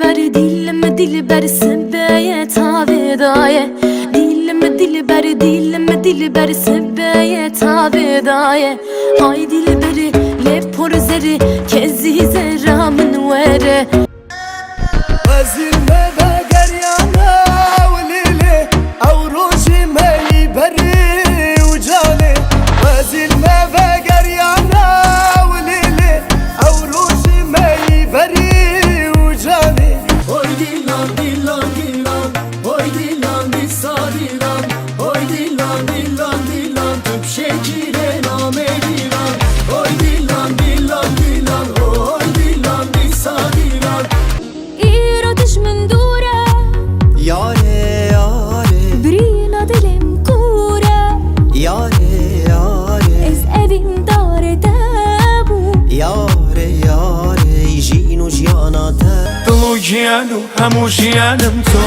dilber dilber sebeye tavedaye dilber sebeye tavedaye ay dilberi lepor zeri kezi zeramın vere وزلمة بقريانة وليلي أو روجي ما يبري وجاني وزلمة بقريانة وليلي أو روجي ما يبري وجاني Oy dilan dilan dilan, oy dilan disadilan, oy dilan dilan dilan, tüp şekile name dilan, oy dilan dilan dilan, oy dilan disadilan. İradiş min dure Yare yare Brina dilim kure yare yare Ez evim dare debu yare yare يجينو جياناته دلو جیانو همو جیانم تو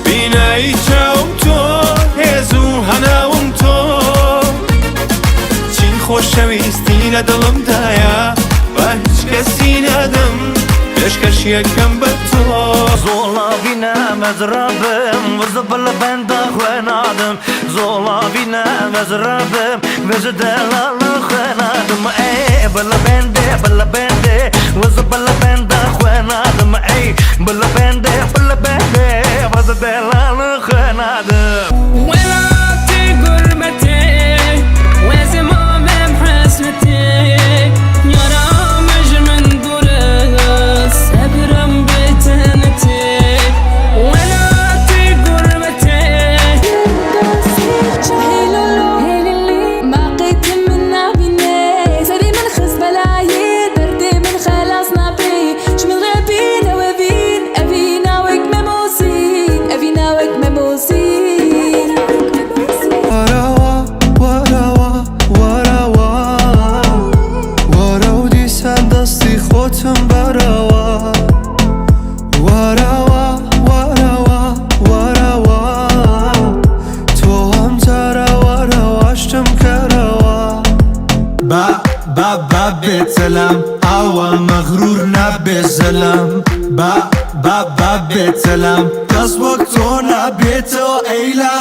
بینایی چاوم تو هزو هناوم تو چین خوشەویستینە دڵم دایە با هیچ کەسی نەدەم پێشکەش یەکەم بە تۆ زۆڵا بینە مەزرابم وزبل بەندە خوێنادم زۆڵا بینە مەزرابم وز دەڵاڵە خوێنادم ئەی بلە بەندێ وزبل بەندە خوێنادم ئەی بلە بەندێ وز دەڵاڵە خوێنادم ولاتي قربتي وزمامم حسرتي يا رامج من درس صبرم بتنتي ولاتي قربتي ما قيت من نابيني سري من خز بلاي دردي من خلاص نابي شمن غابين وابين أبينا وك مموسين أبينا وك مموسين وراوا وراوا وراوا وراو دیسن دستی خودم براوا وراوا وراوا وراوا تو هم ترا وراواشتم کراوا با بتلم اوا مغرور نبزلم با بتلم کس وقتو نبیتو ایلا